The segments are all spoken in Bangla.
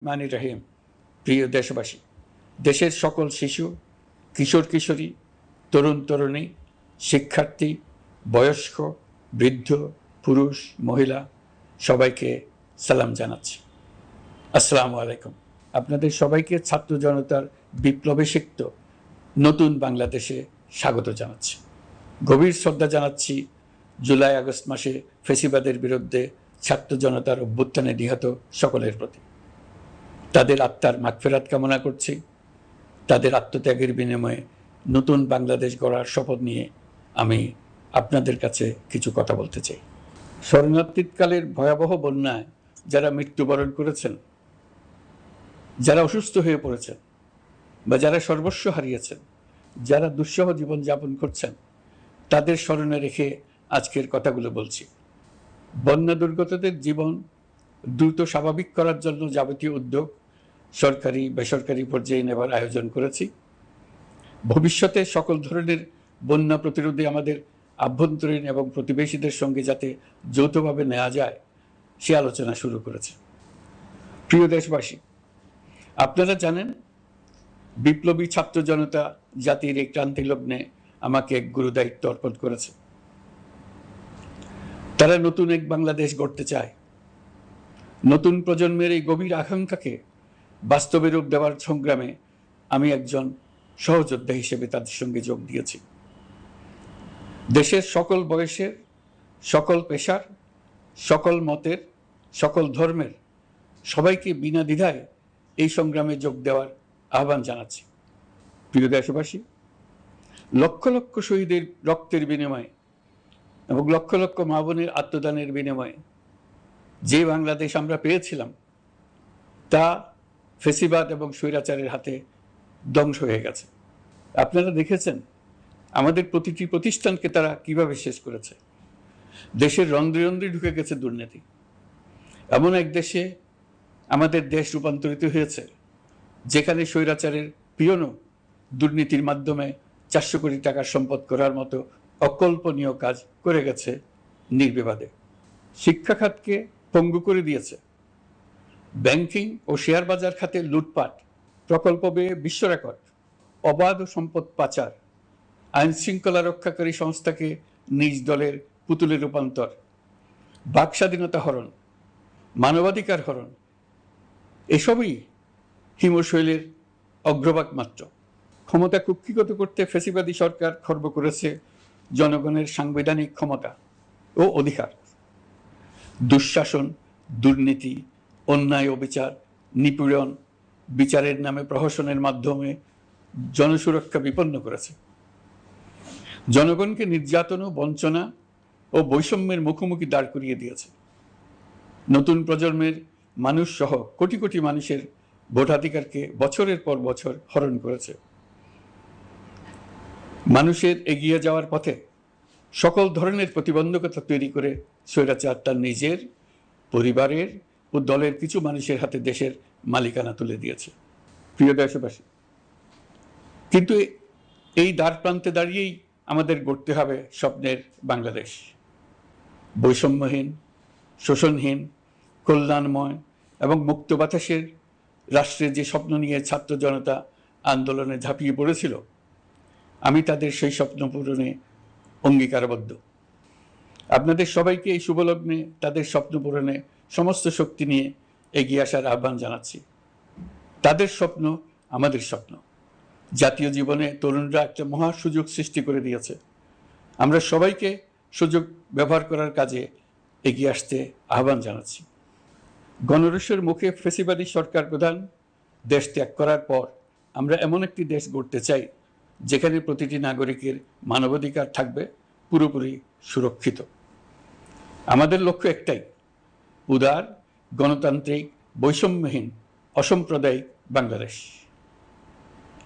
মানি রহিম। প্রিয় দেশবাসী, দেশের সকল শিশু, কিশোর কিশোরী, তরুণ তরুণী, শিক্ষার্থী, বয়স্ক, বৃদ্ধ, পুরুষ, মহিলা সবাইকে সালাম জানাচ্ছি। আসসালামু আলাইকুম। আপনাদের সবাইকে ছাত্র জনতার বিপ্লবে সিক্ত নতুন বাংলাদেশে স্বাগত জানাচ্ছি। গভীর শ্রদ্ধা জানাচ্ছি জুলাই আগস্ট মাসে ফ্যাসিবাদের বিরুদ্ধে ছাত্র জনতার অভ্যুত্থানে নিহত সকলের প্রতি। তাদের আত্মার মাগফিরাত কামনা করছি। তাদের আত্মত্যাগের বিনিময়ে নতুন বাংলাদেশ গড়ার শপথ নিয়ে আমি আপনাদের কাছে কিছু কথা বলতে চাই। শরণার্থীকালের ভয়াবহ বন্যায় যারা মৃত্যুবরণ করেছেন, যারা অসুস্থ হয়ে পড়েছেন বা যারা সর্বস্ব হারিয়েছেন, যারা দুঃসহ জীবনযাপন করছেন, তাদের স্মরণে রেখে আজকের কথাগুলো বলছি। বন্যা দুর্গতদের জীবন দ্রুত স্বাভাবিক করার জন্য যাবতীয় উদ্যোগ সরকারি বেসরকারি পর্যায়ে নেবার আয়োজন করেছি। ভবিষ্যতে সকল ধরনের বন্যা প্রতিরোধে আমাদের আভ্যন্তরীণ এবং প্রতিবেশীদের সঙ্গে যাতে যৌথভাবে নেওয়া যায় সে আলোচনা শুরু করেছে। প্রিয় দেশবাসী, আপনারা জানেন বিপ্লবী ছাত্র জনতা জাতির এই ক্রান্তি লগ্নে আমাকে এক গুরুদায়িত্ব অর্পণ করেছে। তারা নতুন এক বাংলাদেশ গড়তে চায়। নতুন প্রজন্মের এই গভীর আকাঙ্ক্ষাকে বাস্তবে রূপ দেওয়ার সংগ্রামে আমি একজন সহযোদ্ধা হিসেবে তাদের সঙ্গে যোগ দিয়েছি। দেশের সকল বয়সের, সকল পেশার, সকল মতের, সকল ধর্মের সবাইকে বিনা দ্বিধায় এই সংগ্রামে যোগ দেওয়ার আহ্বান জানাচ্ছি। প্রিয় দেশবাসী, লক্ষ লক্ষ শহীদের রক্তের বিনিময়ে এবং লক্ষ লক্ষ মা বোনের আত্মদানের বিনিময়ে যে বাংলাদেশ আমরা পেয়েছিলাম তা ফ্যাসিবাদ এবং স্বৈরাচারের হাতে ধ্বংস হয়ে গেছে। আপনারা দেখেছেন আমাদের প্রতিটি প্রতিষ্ঠানকে তারা কিভাবে শেষ করেছে। দেশের রন্ধ্রে রন্ধ্রে ঢুকে গেছে দুর্নীতি। এমন এক দেশে আমাদের দেশ রূপান্তরিত হয়েছে যেখানে স্বৈরাচারের পিয়নও দুর্নীতির মাধ্যমে 400 কোটি টাকার সম্পদ করার মতো অকল্পনীয় কাজ করে গেছে নির্বিবাদে। শিক্ষা খাতকে পঙ্গু করে দিয়েছে। ব্যাংকিং ও শেয়ার বাজার খাতে লুটপাট, প্রকল্প ব্যয়ে বিশ্ব রেকর্ড, অবাধ সম্পদ পাচার, আইন শৃঙ্খলা রক্ষাকারী সংস্থাকে নিজ দলের পুতুলে রূপান্তর, বাক স্বাধীনতা হরণ, মানবাধিকার হরণ, এসবই হিমশৈলের অগ্রভাগ মাত্র। ক্ষমতা কুক্ষিগত করতে ফ্যাসিবাদী সরকার খর্ব করেছে জনগণের সাংবিধানিক ক্ষমতা ও অধিকার। দুঃশাসন, দুর্নীতি, অন্যায়, অবিচার, নিপীড়ন, বিচারের নামে প্রহসনের মাধ্যমে জনসুরক্ষা বিপন্ন করেছে। জনগণকে নির্যাতন ও বঞ্চনা ও বৈষম্যের মুখোমুখি দাঁড় করিয়ে দিয়েছে। নতুন প্রজন্মের মানুষ সহ কোটি কোটি মানুষের ভোটাধিকারকে বছরের পর বছর হরণ করেছে। মানুষের এগিয়ে যাওয়ার পথে সকল ধরনের প্রতিবন্ধকতা তৈরি করে স্বৈরাচার তার নিজের, পরিবারের ও দলের কিছু মানুষের হাতে দেশের মালিকানা তুলে দিয়েছে। প্রিয় দেশবাসী, কিন্তু এই দ্বার প্রান্তে দাঁড়িয়েই আমাদের গড়তে হবে স্বপ্নের বাংলাদেশ। বৈষম্যহীন, শোষণহীন, কল্যাণময় এবং মুক্ত বাতাসের রাষ্ট্রের যে স্বপ্ন নিয়ে ছাত্র জনতা আন্দোলনে ঝাঁপিয়ে পড়েছিল, আমি তাদের সেই স্বপ্ন পূরণে অঙ্গীকারবদ্ধ। আপনাদের সবাইকে এই শুভলগ্নে তাদের স্বপ্ন পূরণে সমস্ত শক্তি নিয়ে এগিয়ে আসার আহ্বান জানাচ্ছি। তাদের স্বপ্ন আমাদের স্বপ্ন। জাতীয় জীবনে তরুণরা একটা মহা সুযোগ সৃষ্টি করে দিয়েছে। আমরা সবাইকে সুযোগ ব্যবহার করার কাজে এগিয়ে আসতে আহ্বান জানাচ্ছি। গণরোষের মুখে ফ্যাসিবাদী সরকার প্রধান দেশ ত্যাগ করার পর আমরা এমন একটি দেশ গড়তে চাই যেখানে প্রতিটি নাগরিকের মানবাধিকার থাকবে পুরোপুরি সুরক্ষিত। আমাদের লক্ষ্য একটাই, উদার, গণতান্ত্রিক, বৈষম্যহীন, অসাম্প্রদায়িক বাংলাদেশ।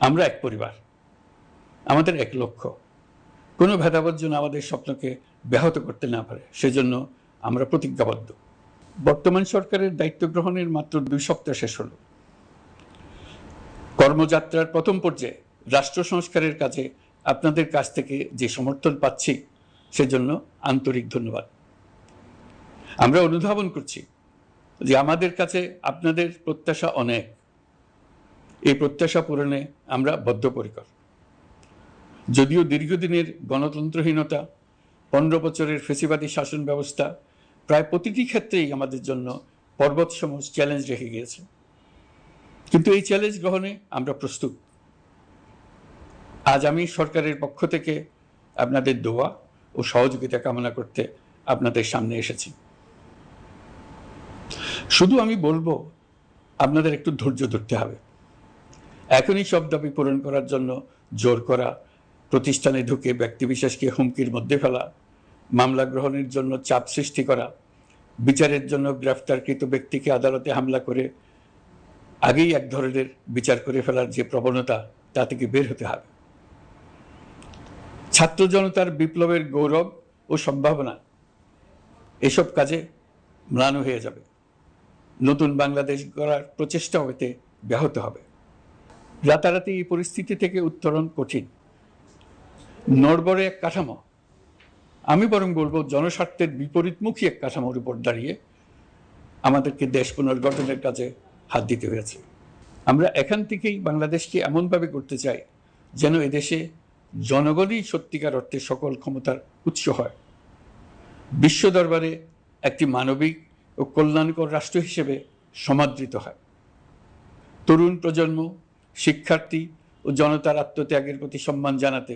আমরা এক পরিবার, আমাদের এক লক্ষ্য। কোনো ভেদাভেদ যেন আমাদের স্বপ্নকে ব্যাহত করতে না পারে, সেজন্য আমরা প্রতিজ্ঞাবদ্ধ। বর্তমান সরকারের দায়িত্ব গ্রহণের মাত্র 2 সপ্তাহ শেষ হল। কর্মযাত্রার প্রথম পর্যায়ে রাষ্ট্র সংস্কারের কাজে আপনাদের কাছ থেকে যে সমর্থন পাচ্ছি সেজন্য আন্তরিক ধন্যবাদ। আমরা অনুধাবন করছি যে আমাদের কাছে আপনাদের প্রত্যাশা অনেক, এই প্রত্যাশা পূরণে আমরা বদ্ধপরিকর। যদিও দীর্ঘদিনের গণতন্ত্রহীনতা, 15 বছরের ফেসিবাদী শাসন ব্যবস্থা প্রায় প্রতিটি ক্ষেত্রেই আমাদের জন্য পর্বতসম চ্যালেঞ্জ রেখে গিয়েছে, কিন্তু এই চ্যালেঞ্জ গ্রহণে আমরা প্রস্তুত। আজ আমি সরকারের পক্ষ থেকে আপনাদের দোয়া ও সহযোগিতা কামনা করতে আপনাদের সামনে এসেছি। শুধু আমি বলবো, আপনাদের একটু ধৈর্য ধরতে হবে। এখনই সব দাবি পূরণ করার জন্য জোর করা, প্রতিষ্ঠানে ঢুকে ব্যক্তিবিশেষকে হুমকির মধ্যে ফেলা, মামলা গ্রহণের জন্য চাপ সৃষ্টি করা, বিচারের জন্য গ্রেফতারকৃত ব্যক্তিকে আদালতে হামলা করে আগেই এক ধরনের বিচার করে ফেলার যে প্রবণতা, তা থেকে বের হতে হবে। ছাত্র জনতার বিপ্লবের গৌরব ও সম্ভাবনা এসব কাজে ম্লান হয়ে যাবে। নতুন বাংলাদেশ গড়ার প্রচেষ্টা এতে ব্যাহত হবে। রাতারাতি এই পরিস্থিতি থেকে উত্তরণ কঠিন। নড়বড়ে এক কাঠামো, আমি বরং বলবো জনস্বার্থের বিপরীতমুখী এক কাঠামোর উপর দাঁড়িয়ে আমাদেরকে দেশ পুনর্গঠনের কাজে হাত দিতে হয়েছে। আমরা এখান থেকেই বাংলাদেশকে এমনভাবে করতে চাই যেন এদেশে জনগণই সত্যিকার অর্থে সকল ক্ষমতার উৎস হয়, বিশ্ব দরবারে একটি মানবিক ও কল্যাণকর রাষ্ট্র হিসেবে সমাদৃত হয়। তরুণ প্রজন্ম, শিক্ষার্থী ও জনতার আত্মত্যাগের প্রতি সম্মান জানাতে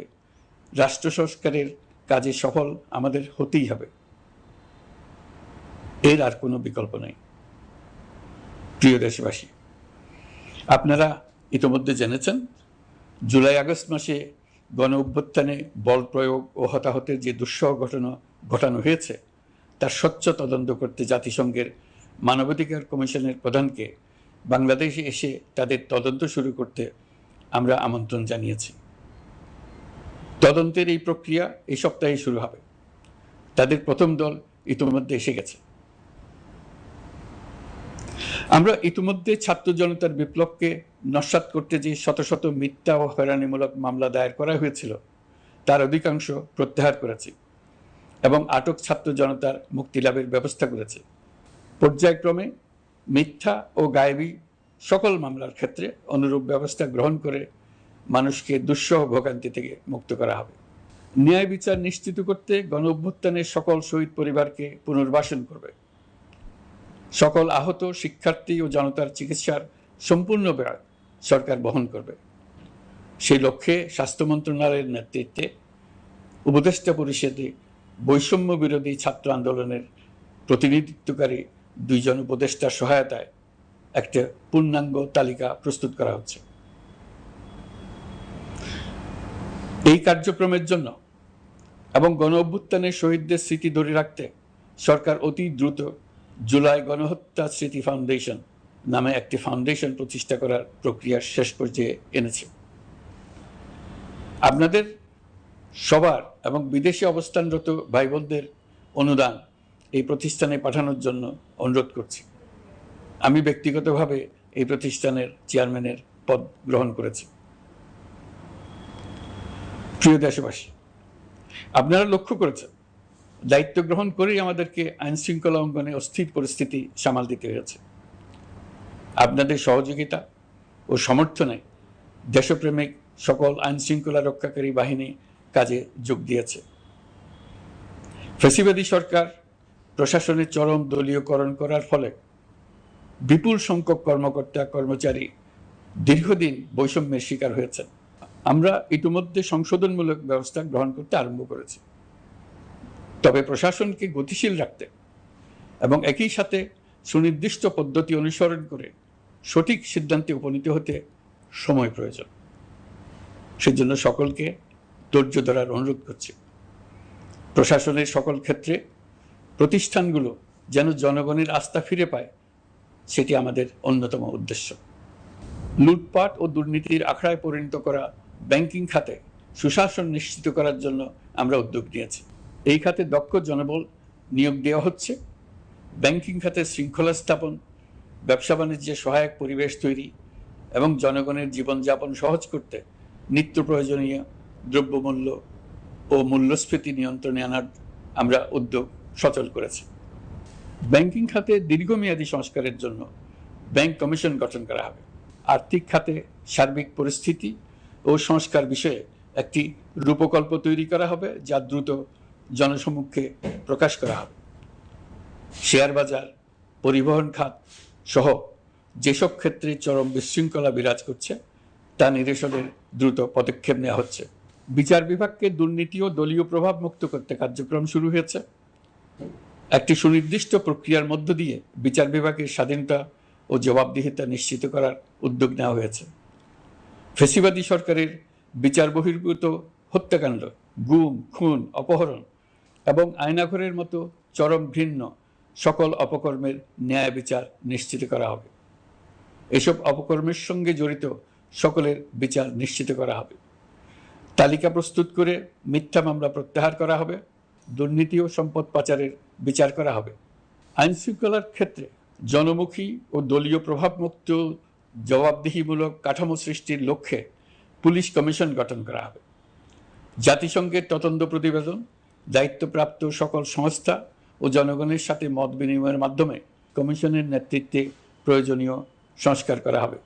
রাষ্ট্র সংস্কারের কাজে সফল আমাদের হতেই হবে, এর আর কোনো বিকল্প নেই। প্রিয় দেশবাসী, আপনারা ইতোমধ্যে জেনেছেন জুলাই আগস্ট মাসে গণ অভ্যুত্থানে বল প্রয়োগ ও হতাহতের যে দুঃসহ ঘটনা ঘটানো হয়েছে তার স্বচ্ছ তদন্ত করতে জাতিসংঘের মানবাধিকার কমিশনের প্রধানকে বাংলাদেশে এসে তাদের তদন্ত শুরু করতে আমরা আমন্ত্রণ জানিয়েছি। তদন্তের এই প্রক্রিয়া এই সপ্তাহে শুরু হবে। তাদের প্রথম দল ইতিমধ্যে এসে গেছে। আমরা ইতিমধ্যে ছাত্র জনতার বিপ্লবকে নস্যাৎ করতে যে শত শত মিথ্যা ও হয়রানিমূলক মামলা দায়ের করা হয়েছিল তার অধিকাংশ প্রত্যাহার করেছি এবং আটক ছাত্র জনতার মুক্তি লাভের ব্যবস্থা করেছে। পর্যায়ক্রমে মিথ্যা ও গায়েবী সকল মামলার ক্ষেত্রে অনুরূপ ব্যবস্থা গ্রহণ করে মানুষকে দুঃসহ ভোগান্তি থেকে মুক্ত করা হবে। ন্যায় বিচার নিশ্চিত করতে গণ অভ্যুত্থানের সকল শহীদ পরিবারকে পুনর্বাসন করবে। সকল আহত শিক্ষার্থী ও জনতার চিকিৎসার সম্পূর্ণ ব্যয় সরকার বহন করবে। সেই লক্ষ্যে স্বাস্থ্য মন্ত্রণালয়ের নেতৃত্বে উপদেষ্টা পরিষদে বৈষম্য বিরোধী ছাত্র আন্দোলনের প্রতিনিধিত্বকারী 2 জন উপদেষ্টার সহায়তায় একটা পূর্ণাঙ্গ তালিকা প্রস্তুত করা হচ্ছে। এই কার্যক্রমের জন্য এবং গণ অভ্যুত্থানের শহীদদের স্মৃতি ধরে রাখতে সরকার অতি দ্রুত জুলাই গণহত্যা স্মৃতি ফাউন্ডেশন নামে একটি ফাউন্ডেশন প্রতিষ্ঠা করার প্রক্রিয়া শেষ পর্যায়ে এনেছে। আপনাদের সবার এবং বিদেশে অবস্থানরত ভাই বোনদের অনুদান এই প্রতিষ্ঠানে পাঠানোর জন্য অনুরোধ করছি। আমি ব্যক্তিগতভাবে এই প্রতিষ্ঠানের চেয়ারম্যানের পদ গ্রহণ করেছি। প্রিয় দেশবাসী, আপনারা লক্ষ্য করেছেন দায়িত্ব গ্রহণ করেই আমাদেরকে আইন শৃঙ্খলা অঙ্গনে অস্থির পরিস্থিতি সামাল দিতে হয়েছে। আপনাদের সহযোগিতা ও সমর্থনে দেশপ্রেমিক সকল আইন শৃঙ্খলা রক্ষাকারী বাহিনী কাজে যোগ দিয়েছে। ফ্যাসিবাদী সরকার প্রশাসনের চরম দলীয়করণ করার ফলে বিপুল সংখ্যক কর্মকর্তা কর্মচারী দীর্ঘদিন বৈষম্যের শিকার হয়েছেন। আমরা ইতিমধ্যে সংশোধনমূলক ব্যবস্থা গ্রহণ করতে আরম্ভ করেছি, তবে প্রশাসনকে গতিশীল রাখতে এবং একই সাথে সুনির্দিষ্ট পদ্ধতি অনুসরণ করে সঠিক সিদ্ধান্তে উপনীত হতে সময় প্রয়োজন। সেজন্য সকলকে ধৈর্য ধরার অনুরোধ করছি। প্রশাসনের সকল ক্ষেত্রে প্রতিষ্ঠানগুলো যেন জনগণের আস্থা ফিরে পায়, সেটি আমাদের অন্যতম উদ্দেশ্য। লুটপাট ও দুর্নীতির আখড়ায় পরিণত করা ব্যাংকিং খাতে সুশাসন নিশ্চিত করার জন্য আমরা উদ্যোগ নিয়েছি। এই খাতে দক্ষ জনবল নিয়োগ দেওয়া হচ্ছে। ব্যাংকিং খাতে শৃঙ্খলা স্থাপন, ব্যবসা বাণিজ্যে সহায়ক পরিবেশ তৈরি এবং জনগণের জীবনযাপন সহজ করতে নিত্য প্রয়োজনীয় দ্রব্যমূল্য ও মূল্যস্ফীতি নিয়ন্ত্রণে আনার আমরা উদ্যোগ সচল করেছি। ব্যাংকিং খাতে দীর্ঘমেয়াদী সংস্কারের জন্য ব্যাংক কমিশন গঠন করা হবে। আর্থিক খাতে সার্বিক পরিস্থিতি ও সংস্কার বিষয়ে একটি রূপকল্প তৈরি করা হবে, যা দ্রুত জনসমক্ষে প্রকাশ করা হবে। শেয়ার বাজার, পরিবহন খাত সহ যেসব ক্ষেত্রে চরম বিশৃঙ্খলা বিরাজ করছে তা নিরসনের দ্রুত পদক্ষেপ নেওয়া হচ্ছে। বিচার বিভাগকে দুর্নীতি ও দলীয় প্রভাব মুক্ত করতে কার্যক্রম শুরু হয়েছে। একটি সুনির্দিষ্ট প্রক্রিয়ার মধ্য দিয়ে বিচার বিভাগের স্বাধীনতা ও জবাবদিহিতা নিশ্চিত করার উদ্যোগ নেওয়া হয়েছে। ফ্যাসিবাদী সরকারের বিচার বহির্ভূত হত্যাকাণ্ড, গুম, খুন, অপহরণ এবং আয়নাঘরের মতো চরম ঘৃণ্য সকল অপকর্মের ন্যায় বিচার নিশ্চিত করা হবে। এসব অপকর্মের সঙ্গে জড়িত সকলের বিচার নিশ্চিত করা হবে। তালিকা প্রস্তুত করে মিথ্যা মামলা প্রত্যাহার করা হবে। দুর্নীতি ও সম্পদ পাচারের বিচার করা হবে। আইন শৃঙ্খলার ক্ষেত্রে জনমুখী ও দলীয় প্রভাবমুক্ত জবাবদিহিমূলক কাঠামো সৃষ্টির লক্ষ্যে পুলিশ কমিশন গঠন করা হবে। জাতিসংঘের তদন্ত প্রতিবেদন, দায়িত্বপ্রাপ্ত সকল সংস্থা ও জনগণের সাথে মত বিনিময়ের মাধ্যমে কমিশনের নেতৃত্বে প্রয়োজনীয় সংস্কার করা হবে।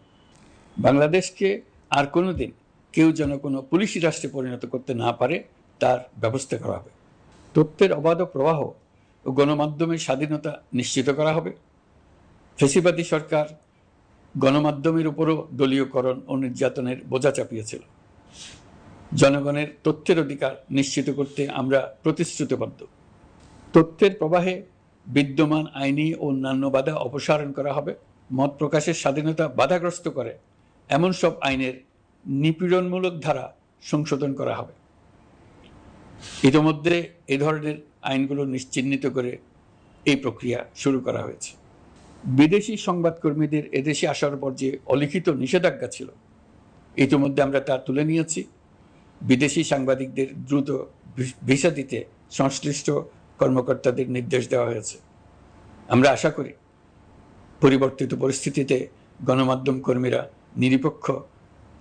বাংলাদেশকে আর কোনোদিন কেউ যেন কোনো পুলিশি রাষ্ট্রে পরিণত করতে না পারে তার ব্যবস্থা করা হবে। তথ্যের অবাধ প্রবাহ ও গণমাধ্যমের স্বাধীনতা নিশ্চিত করা হবে। ফ্যাসিবাদী সরকার গণমাধ্যমের উপরও দলীয়করণ ও নির্যাতনের বোঝা চাপিয়েছিল। জনগণের তথ্যের অধিকার নিশ্চিত করতে আমরা প্রতিশ্রুতিবদ্ধ। তথ্যের প্রবাহে বিদ্যমান আইনি ও অন্যান্য বাধা অপসারণ করা হবে। মত প্রকাশের স্বাধীনতা বাধাগ্রস্ত করে এমন সব আইনের নিপীড়নমূলক ধারা সংশোধন করা হবে। ইতিমধ্যে এই ধরনের আইনগুলো চিহ্নিত করে এই প্রক্রিয়া শুরু করা হয়েছে। বিদেশি সংবাদকর্মীদের এদেশে আসার পর যে অলিখিত নিষেধাজ্ঞা ছিল, ইতিমধ্যে আমরা তা তুলে নিয়েছি। বিদেশি সাংবাদিকদের দ্রুত ভিসা দিতে সংশ্লিষ্ট কর্মকর্তাদের নির্দেশ দেওয়া হয়েছে। আমরা আশা করি পরিবর্তিত পরিস্থিতিতে গণমাধ্যম কর্মীরা নিরপেক্ষ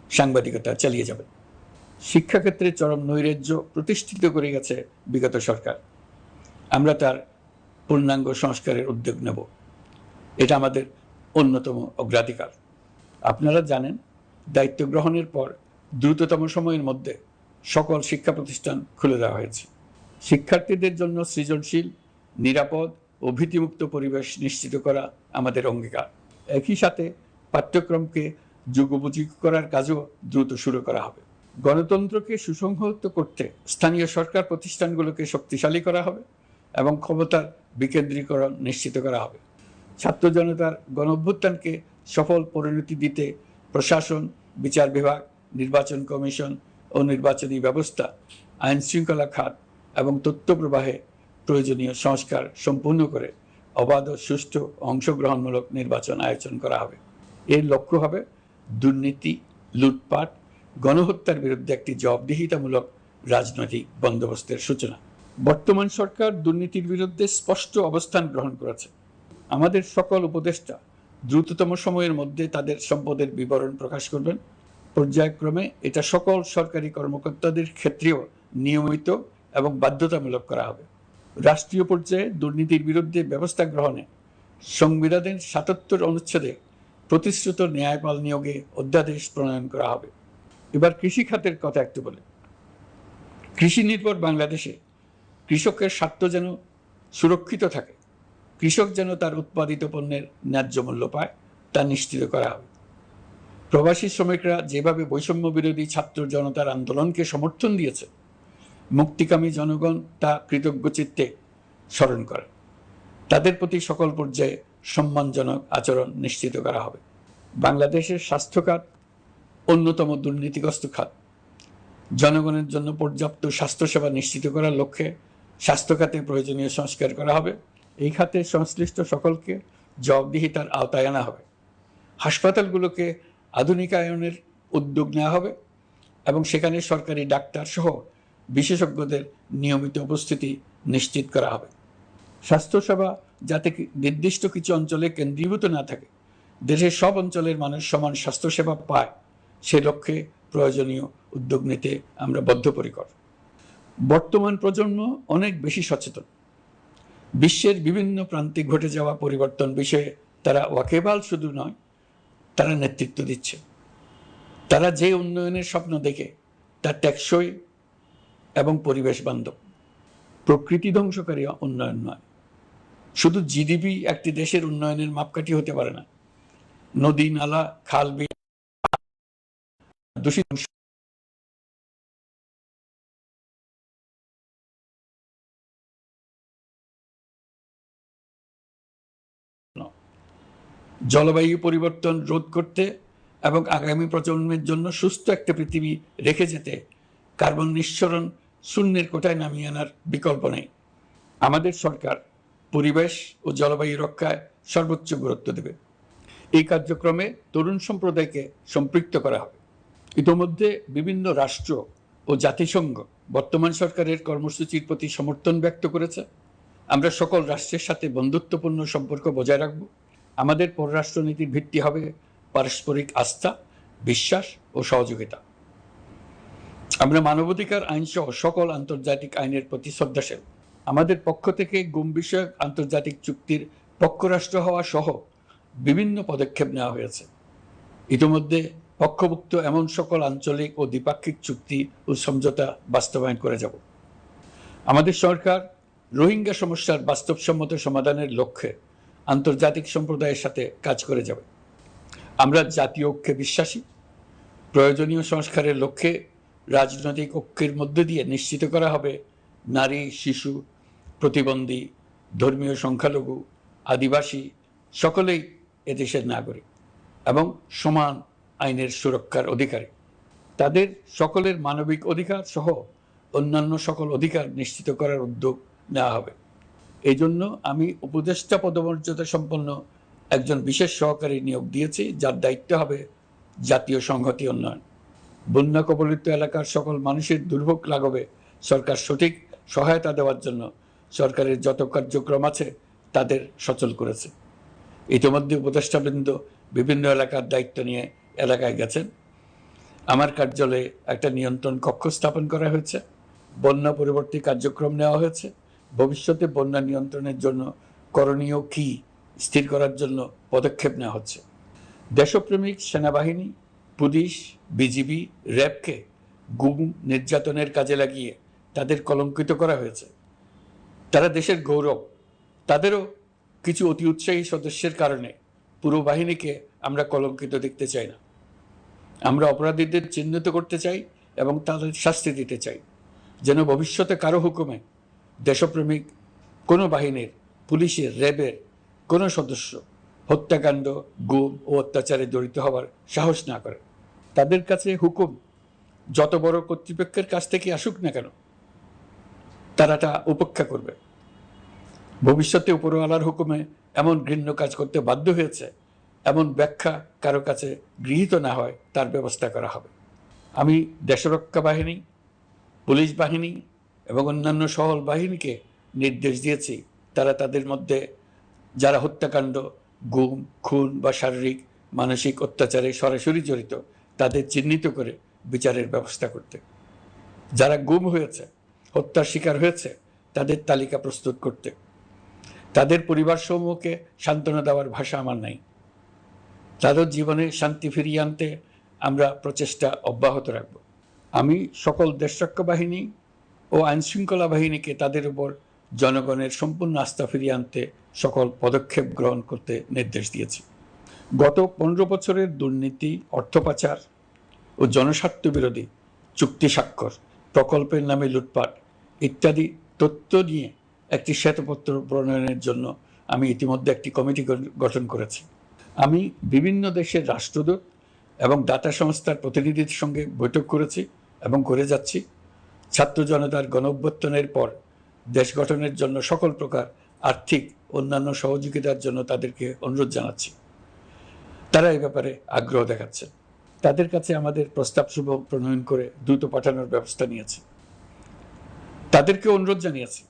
সাংবাদিকতা চালিয়ে যাবেন। শিক্ষাক্ষেত্রে চরম নৈরাজ্য প্রতিষ্ঠিত করে গেছে বিগত সরকার। আমরা তার পূর্ণাঙ্গ সংস্কারের উদ্যোগ নেব। এটা আমাদের অন্যতম অগ্রাধিকার। আপনারা জানেন, দায়িত্ব গ্রহণের পর দ্রুততম সময়ের মধ্যে সকল শিক্ষা প্রতিষ্ঠান খুলে দেওয়া হয়েছে। শিক্ষার্থীদের জন্য সৃজনশীল, নিরাপদ ও ভীতিমুক্ত পরিবেশ নিশ্চিত করা আমাদের অঙ্গীকার। একই সাথে পাঠ্যক্রমকে যুগোপযোগী করার কাজও দ্রুত শুরু করা হবে। গণতন্ত্রকে সুসংহত করতে স্থানীয় সরকার প্রতিষ্ঠানগুলোকে শক্তিশালী করা হবে এবং ক্ষমতার বিকেন্দ্রীকরণ নিশ্চিত করা হবে। ছাত্র জনতার গণঅভ্যুত্থানকে সফল পরিণতি দিতে প্রশাসন, বিচার বিভাগ, নির্বাচন কমিশন ও নির্বাচনী ব্যবস্থা, আইন শৃঙ্খলা খাত এবং তথ্য প্রবাহে প্রয়োজনীয় সংস্কার সম্পূর্ণ করে অবাধ ও সুষ্ঠু অংশগ্রহণমূলক নির্বাচন আয়োজন করা হবে। এর লক্ষ্য হবে দুর্নীতি, লুটপাট, গণহত্যার বিরুদ্ধে একটি জবাবদিহিতামূলক রাজনৈতিক বন্দোবস্তের সূচনা। বর্তমান সরকার দুর্নীতির বিরুদ্ধে স্পষ্ট অবস্থান গ্রহণ করেছে। আমাদের সকল উপদেষ্টা দ্রুততম সময়ের মধ্যে তাদের সম্পদের বিবরণ প্রকাশ করবেন। পর্যায়ক্রমে এটা সকল সরকারি কর্মকর্তাদের ক্ষেত্রেও নিয়মিত এবং বাধ্যতামূলক করা হবে। রাষ্ট্রীয় পর্যায়ে দুর্নীতির বিরুদ্ধে ব্যবস্থা গ্রহণে সংবিধানের ৭৭ অনুচ্ছেদে প্রতিশ্রুত ন্যায়পাল নিয়োগে অধ্যাদেশ প্রণয়ন করা হবে। এবার কৃষি খাতের কথা একটু বলে। কৃষি নির্ভর বাংলাদেশে কৃষকের স্বার্থ যেন সুরক্ষিত থাকে, কৃষক যেন তার উৎপাদিত পণ্যের ন্যায্য মূল্য পায়, তা নিশ্চিত করা হবে। প্রবাসী শ্রমিকরা যেভাবে বৈষম্য বিরোধী ছাত্র জনতার আন্দোলনকে সমর্থন দিয়েছে, মুক্তিকামী জনগণ তা কৃতজ্ঞ চিত্তে স্মরণ করে। তাদের প্রতি সকল পর্যায়ে সম্মানজনক আচরণ নিশ্চিত করা হবে। বাংলাদেশের স্বাস্থ্য খাত অন্যতম দুর্নীতিগ্রস্ত খাত। জনগণের জন্য পর্যাপ্ত স্বাস্থ্যসেবা নিশ্চিত করার লক্ষ্যে স্বাস্থ্য খাতে প্রয়োজনীয় সংস্কার করা হবে। এই খাতে সংশ্লিষ্ট সকলকে জবাবদিহিতার আওতায় আনা হবে। হাসপাতালগুলোকে আধুনিকায়নের উদ্যোগ নেওয়া হবে এবং সেখানে সরকারি ডাক্তার সহ বিশেষজ্ঞদের নিয়মিত উপস্থিতি নিশ্চিত করা হবে। স্বাস্থ্যসেবা যাতে নির্দিষ্ট কিছু অঞ্চলে কেন্দ্রীভূত না থাকে, দেশের সব অঞ্চলের মানুষ সমান স্বাস্থ্যসেবা পায়, সে লক্ষ্যে প্রয়োজনীয় উদ্যোগ নিতে আমরা বদ্ধপরিকর। বর্তমান প্রজন্ম অনেক বেশি সচেতন। বিশ্বের বিভিন্ন প্রান্তে ঘটে যাওয়া পরিবর্তন বিষয়ে তারা ওয়াকিবহাল শুধু নয়, তারা নেতৃত্ব দিচ্ছে। তারা যে উন্নয়নের স্বপ্ন দেখে তা টেকসই এবং পরিবেশ বান্ধব, প্রকৃতি ধ্বংসকারী উন্নয়ন নয়। শুধু জিডিপি একটি দেশের উন্নয়নের মাপকাঠি হতে পারে না। নদী, নালা, খাল, বিল দূষিত জলবায়ু পরিবর্তন রোধ করতে এবং আগামী প্রজন্মের জন্য সুস্থ একটা পৃথিবী রেখে যেতে কার্বন নিঃসরণ শূন্যের কোটায় নামিয়ে আনার বিকল্প নেই। আমাদের সরকার পরিবেশ ও জলবায়ু রক্ষায় সর্বোচ্চ গুরুত্ব দেবে। এই কার্যক্রমে তরুণ সম্প্রদায়কে সম্পৃক্ত করা হবে। ইতোমধ্যে বিভিন্ন রাষ্ট্র ও জাতিসংঘ বর্তমান সরকারের কর্মসূচির প্রতি সমর্থন ব্যক্ত করেছে। আমরা সকল রাষ্ট্রের সাথে বন্ধুত্বপূর্ণ সম্পর্ক বজায় রাখব। আমাদের পররাষ্ট্রনীতির ভিত্তি হবে পারস্পরিক আস্থা, বিশ্বাস ও সহযোগিতা। আমরা মানবাধিকার আইন সহ সকল আন্তর্জাতিক আইনের প্রতি শ্রদ্ধাশীল। আমাদের পক্ষ থেকে গুম বিষয়ক আন্তর্জাতিক চুক্তির পক্ষরাষ্ট্র হওয়া সহ বিভিন্ন পদক্ষেপ নেওয়া হয়েছে। ইতিমধ্যে পক্ষভুক্ত এমন সকল আঞ্চলিক ও দ্বিপাক্ষিক চুক্তি ও সমঝোতা বাস্তবায়ন করে যাব। আমাদের সরকার রোহিঙ্গা সমস্যার বাস্তবসম্মত সমাধানের লক্ষ্যে আন্তর্জাতিক সম্প্রদায়ের সাথে কাজ করে যাবে। আমরা জাতীয় ঐক্যে বিশ্বাসী। প্রয়োজনীয় সংস্কারের লক্ষ্যে রাজনৈতিক ঐক্যের মধ্য দিয়ে নিশ্চিত করা হবে নারী, শিশু, প্রতিবন্ধী, ধর্মীয় সংখ্যালঘু, আদিবাসী সকলেই এদেশের নাগরিক এবং সমান আইনের সুরক্ষার অধিকারী। তাদের সকলের মানবিক অধিকার সহ অন্যান্য সকল অধিকার নিশ্চিত করার উদ্যোগ নেওয়া হবে। এই জন্য আমি উপদেষ্টা পদমর্যাদা সম্পন্ন একজন বিশেষ সহকারী নিয়োগ দিয়েছি, যার দায়িত্ব হবে জাতীয় সংহতি উন্নয়ন। বন্যা কবলিত এলাকার সকল মানুষের দুর্ভোগ লাঘবে সরকার সঠিক সহায়তা দেওয়ার জন্য সরকারের যত কার্যক্রম আছে তাদের সচল করেছে। ইতিমধ্যে উপদেষ্টাবৃন্দ বিভিন্ন এলাকার দায়িত্ব নিয়ে এলাকায় গেছেন। আমার কার্যালয়ে একটা নিয়ন্ত্রণ কক্ষ স্থাপন করা হয়েছে। বন্যা পরবর্তী কার্যক্রম নেওয়া হয়েছে। ভবিষ্যতে বন্যা নিয়ন্ত্রণের জন্য করণীয় কী স্থির করার জন্য পদক্ষেপ নেওয়া হচ্ছে। দেশপ্রেমিক সেনাবাহিনী, পুলিশ, বিজিবি, র্যাবকে গুম নির্যাতনের কাজে লাগিয়ে তাদের কলঙ্কিত করা হয়েছে। তারা দেশের গৌরব। তাদেরও কিছু অতি উৎসাহী সদস্যের কারণে পুরো বাহিনীকে আমরা কলঙ্কিত দেখতে চাই না। আমরা অপরাধীদের চিহ্নিত করতে চাই এবং তাদের শাস্তি দিতে চাই, যেন ভবিষ্যতে কারো হুকুমে দেশপ্রেমিক কোনো বাহিনীর, পুলিশের, র্যাবের কোনো সদস্য হত্যাকাণ্ড, গুম ও অত্যাচারে জড়িত হওয়ার সাহস না করে। তাদের কাছে হুকুম যত বড় কর্তৃপক্ষের কাছ থেকে আসুক না কেন, তারা তা উপেক্ষা করবে। ভবিষ্যতে উপরওয়ালার হুকুমে এমন ঘৃণ্য কাজ করতে বাধ্য হয়েছে এমন ব্যাখ্যা কারো কাছে গৃহীত না হয়, তার ব্যবস্থা করা হবে। আমি দেশরক্ষা বাহিনী, পুলিশ বাহিনী এবং অন্যান্য সহল বাহিনীকে নির্দেশ দিয়েছি তারা তাদের মধ্যে যারা হত্যাকাণ্ড, গুম, খুন বা শারীরিক মানসিক অত্যাচারে সরাসরি জড়িত তাদের চিহ্নিত করে বিচারের ব্যবস্থা করতে। যারা গুম হয়েছে, হত্যার শিকার হয়েছে তাদের তালিকা প্রস্তুত করতে। তাদের পরিবার সমূহকে সান্ত্বনা দেওয়ার ভাষা আমার নাই। তাদের জীবনে শান্তি ফিরিয়ে আনতে আমরা প্রচেষ্টা অব্যাহত রাখব। আমি সকল দেশরক্ষা বাহিনী ও আইনশৃঙ্খলা বাহিনীকে তাদের উপর জনগণের সম্পূর্ণ আস্থা ফিরিয়ে আনতে সকল পদক্ষেপ গ্রহণ করতে নির্দেশ দিয়েছি। গত 15 বছরের দুর্নীতি, অর্থ পাচার ও জনস্বার্থ বিরোধী চুক্তি স্বাক্ষর, প্রকল্পের নামে লুটপাট ইত্যাদি তথ্য নিয়ে একটি শ্বেতপত্র প্রণয়নের জন্য আমি ইতিমধ্যে একটি কমিটি গঠন করেছি। আমি বিভিন্ন দেশের রাষ্ট্রদূত এবং দাতা সংস্থার প্রতিনিধিদের সঙ্গে বৈঠক করেছি এবং করে যাচ্ছি। ছাত্র জনতার গণঅভ্যুত্থানের পর দেশ গঠনের জন্য সকল প্রকার আর্থিক অন্যান্য সহযোগিতার জন্য তাদেরকে অনুরোধ জানাচ্ছি। তারা এই ব্যাপারে আগ্রহ দেখাচ্ছে। তাদের কাছে আমাদের প্রস্তাবসমূহ প্রণয়ন করে দ্রুত পাঠানোর ব্যবস্থা নিয়েছি। তাদেরকে অনুরোধ জানিয়েছি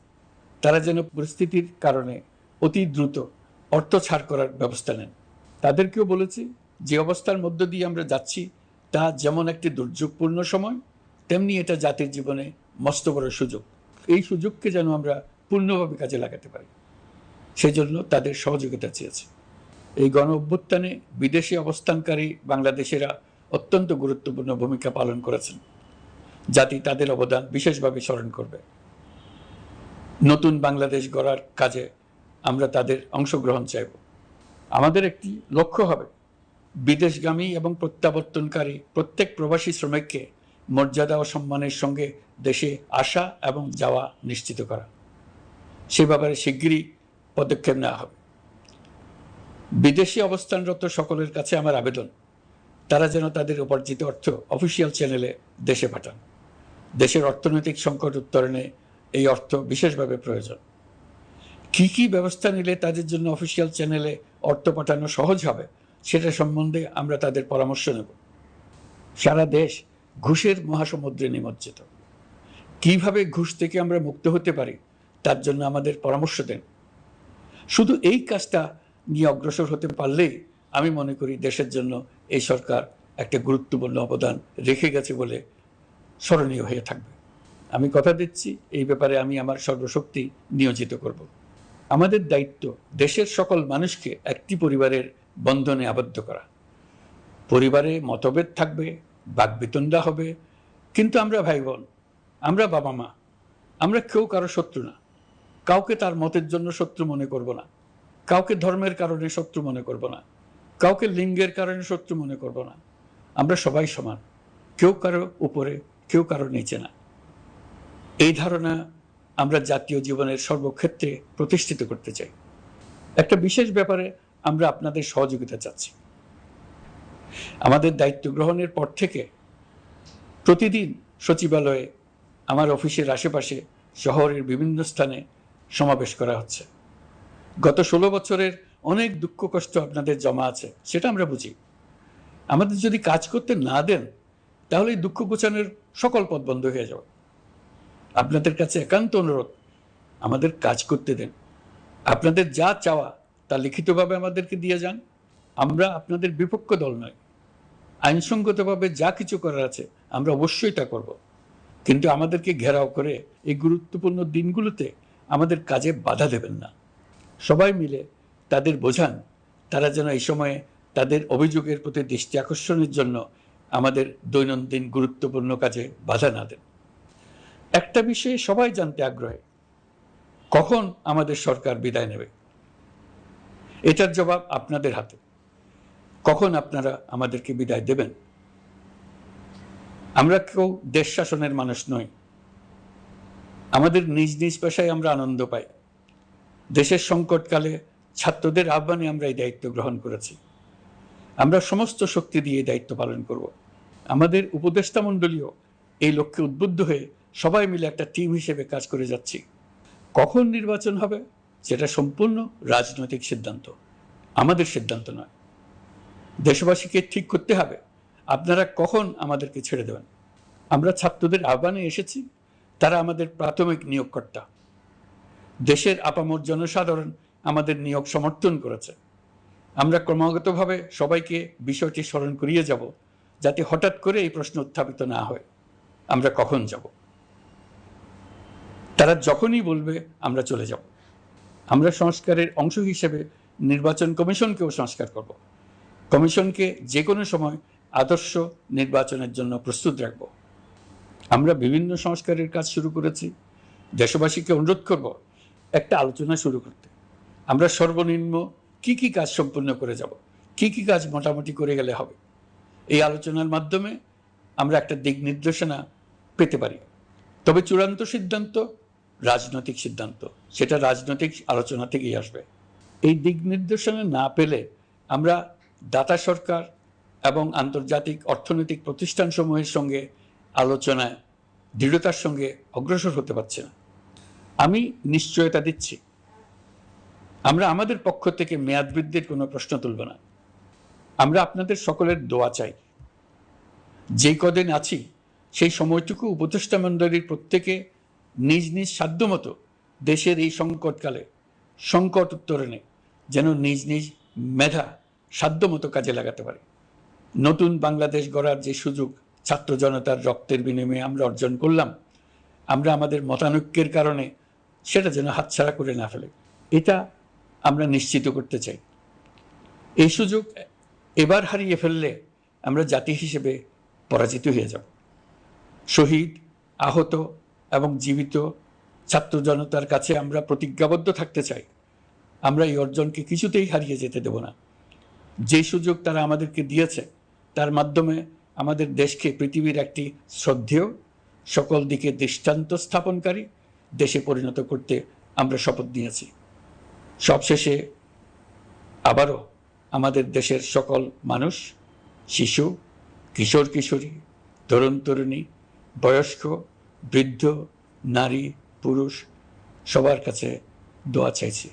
তারা যেন পরিস্থিতির কারণে অতি দ্রুত অর্থ ছাড় করার ব্যবস্থা নেন। তাদেরকেও বলেছি যে অবস্থার মধ্য দিয়ে আমরা যাচ্ছি তা যেমন একটি দুর্যোগপূর্ণ সময়, তেমনি এটা জাতির জীবনে মস্ত বড় সুযোগ। এই সুযোগকে যেন আমরা পূর্ণভাবে কাজে লাগাতে পারি। সেজন্য তাদের সহযোগিতা চেয়েছে। এই গণ অভ্যুত্থানে বিদেশে অবস্থানকারী বাংলাদেশিরা অত্যন্ত গুরুত্বপূর্ণ ভূমিকা পালন করেছেন। জাতি তাদের অবদান বিশেষভাবে স্মরণ করবে। নতুন বাংলাদেশ গড়ার কাজে আমরা তাদের অংশগ্রহণ চাইব। আমাদের একটি লক্ষ্য হবে বিদেশগামী এবং প্রত্যাবর্তনকারী প্রত্যেক প্রবাসী শ্রমিককে মর্যাদা ও সম্মানের সঙ্গে দেশে আসা এবং যাওয়া নিশ্চিত করা। সে ব্যাপারে শিগগিরই পদক্ষেপ নেওয়া হবে। বিদেশে অবস্থানরত সকলের কাছে আমার আবেদন, তারা যেন তাদের উপার্জিত অর্থ অফিসিয়াল চ্যানেলে দেশে পাঠান। দেশের অর্থনৈতিক সংকট উত্তরণে এই অর্থ বিশেষভাবে প্রয়োজন। কি কি ব্যবস্থা নিলে তাদের জন্য অফিসিয়াল চ্যানেলে অর্থ পাঠানো সহজ হবে সেটা সম্বন্ধে আমরা তাদের পরামর্শ নেব। সারা দেশ ঘুষের মহাসমুদ্রে নিমজ্জিত। কিভাবে ঘুষ থেকে আমরা মুক্ত হতে পারি তার জন্য আমাদের পরামর্শ দেন। শুধু এই কাজটা নিয়ে অগ্রসর হতে পারলেই আমি মনে করি দেশের জন্য এই সরকার একটা গুরুত্বপূর্ণ অবদান রেখে গেছে বলে স্মরণীয় হয়ে থাকবে। আমি কথা দিচ্ছি, এই ব্যাপারে আমি আমার সর্বশক্তি নিয়োজিত করব। আমাদের দায়িত্ব দেশের সকল মানুষকে একটি পরিবারের বন্ধনে আবদ্ধ করা। পরিবারে মতভেদ থাকবে, বাকবিতণ্ডা হবে, কিন্তু আমরা ভাই বোন, আমরা বাবা মা, আমরা কেউ কারো শত্রু না। কাউকে তার মতের জন্য শত্রু মনে করব না, কাউকে ধর্মের কারণে শত্রু মনে করব না, কাউকে লিঙ্গের কারণে শত্রু মনে করব না। আমরা সবাই সমান, কেউ কারো উপরে, কেউ কারো নিচে না। এই ধারণা আমরা জাতীয় জীবনের সর্বক্ষেত্রে প্রতিষ্ঠিত করতে চাই। একটা বিশেষ ব্যাপারে আমরা আপনাদের সহযোগিতা চাচ্ছি। আমাদের দায়িত্ব গ্রহণের পর থেকে প্রতিদিন সচিবালয়ে, আমার অফিসের আশেপাশে, শহরের বিভিন্ন স্থানে সমাবেশ করা হচ্ছে। গত 16 বছরের অনেক দুঃখ কষ্ট আপনাদের জমা আছে, সেটা আমরা বুঝি। আমাদের যদি কাজ করতে না দেন তাহলে এই দুঃখ ঘোচানোর সকল পথ বন্ধ হয়ে যাবে। আপনাদের কাছে একান্ত অনুরোধ, আমাদের কাজ করতে দেন। আপনাদের যা চাওয়া তা লিখিতভাবে আমাদেরকে দিয়ে যান। আমরা আপনাদের বিপক্ষ দল নয়। আইনসঙ্গতভাবে যা কিছু করার আছে আমরা অবশ্যই তা করব, কিন্তু আমাদেরকে ঘেরাও করে এই গুরুত্বপূর্ণ দিনগুলোতে আমাদের কাজে বাধা দেবেন না। সবাই মিলে তাদের বোঝান তারা যেন এই সময়ে তাদের অভিযোগের প্রতি দৃষ্টি আকর্ষণের জন্য আমাদের দৈনন্দিন গুরুত্বপূর্ণ কাজে বাধা না দেন। একটা বিষয়ে সবাই জানতে আগ্রহী, কখন আমাদের সরকার বিদায় নেবে? এটার জবাব আপনাদের হাতে। কখন আপনারা আমাদেরকে বিদায় দেবেন? আমরা কেউ দেশ শাসনের মানুষ নই। আমাদের নিজ নিজ পেশায় আমরা আনন্দ পাই। দেশের সংকটকালে ছাত্রদের আহ্বানে আমরা এই দায়িত্ব গ্রহণ করেছি। আমরা সমস্ত শক্তি দিয়ে এই দায়িত্ব পালন করব। আমাদের উপদেষ্টা মণ্ডলীও এই লক্ষ্যে উদ্বুদ্ধ হয়ে সবাই মিলে একটা টিম হিসেবে কাজ করে যাচ্ছি। কখন নির্বাচন হবে সেটা সম্পূর্ণ রাজনৈতিক সিদ্ধান্ত, আমাদের সিদ্ধান্ত নয়। দেশবাসীকে ঠিক করতে হবে আপনারা কখন আমাদেরকে ছেড়ে দেবেন। আমরা ছাত্রদের আহ্বানে এসেছি, তারা আমাদের প্রাথমিক নিয়োগকর্তা। দেশের আপামর জনসাধারণ আমাদের নিয়োগ সমর্থন করেছে। আমরা ক্রমাগতভাবে সবাইকে বিষয়টি স্মরণ করিয়ে যাব, যাতে হঠাৎ করে এই প্রশ্ন উত্থাপিত না হয় আমরা কখন যাব। তারা যখনই বলবে আমরা চলে যাব। আমরা সংস্কারের অংশ হিসেবে নির্বাচন কমিশনকেও সংস্কার করব। কমিশনকে যে কোনো সময় আদর্শ নির্বাচনের জন্য প্রস্তুত রাখব। আমরা বিভিন্ন সংস্কারের কাজ শুরু করেছি। দেশবাসীকে অনুরোধ করব একটা আলোচনা শুরু করতে। আমরা সর্বনিম্ন কি কি কাজ সম্পূর্ণ করে যাব, কি কি কাজ মোটামুটি করে গেলে হবে। এই আলোচনার মাধ্যমে আমরা একটা দিক নির্দেশনা পেতে পারি। তবে চূড়ান্ত সিদ্ধান্ত রাজনৈতিক সিদ্ধান্ত, সেটা রাজনৈতিক আলোচনা থেকেই আসবে। এই দিক নির্দেশনা না পেলে আমরা দাতা সরকার এবং আন্তর্জাতিক অর্থনৈতিক প্রতিষ্ঠানসমূহের সঙ্গে আলোচনায় দৃঢ়তার সঙ্গে অগ্রসর হতে পারছি না। আমি নিশ্চয়তা দিচ্ছি, আমরা আমাদের পক্ষ থেকে মেয়াদ বৃদ্ধির কোনো প্রশ্ন তুলব না। আমরা আপনাদের সকলের দোয়া চাই। যেই কদিন আছি সেই সময়টুকু উপদেষ্টা মণ্ডলীর প্রত্যেকে নিজ নিজ সাধ্যমতো দেশের এই সংকটকালে সংকট উত্তরণে যেন নিজ নিজ মেধা সাধ্যমতো কাজে লাগাতে পারে। নতুন বাংলাদেশ গড়ার যে সুযোগ ছাত্র জনতার রক্তের বিনিময়ে আমরা অর্জন করলাম, আমরা আমাদের মতানৈক্যের কারণে সেটা যেন হাতছাড়া করে না ফেলে। এটা আমরা নিশ্চিত করতে চাই। এই সুযোগ এবার হারিয়ে ফেললে আমরা জাতি হিসেবে পরাজিত হয়ে যাব। শহীদ, আহত এবং জীবিত ছাত্র জনতার কাছে আমরা প্রতিজ্ঞাবদ্ধ থাকতে চাই। আমরা এই অর্জনকে কিছুতেই হারিয়ে যেতে দেব না। যে সুযোগ তারা আমাদেরকে দিয়েছে তার মাধ্যমে আমাদের দেশকে পৃথিবীর একটি শ্রদ্ধেয়, সকল দিকে দৃষ্টান্ত স্থাপনকারী দেশে পরিণত করতে আমরা শপথ নিয়েছি। সবশেষে আবারও আমাদের দেশের সকল মানুষ, শিশু, কিশোর কিশোরী, তরুণ তরুণী, বয়স্ক, বৃদ্ধ, নারী, পুরুষ সবার কাছে দোয়া চাইছি।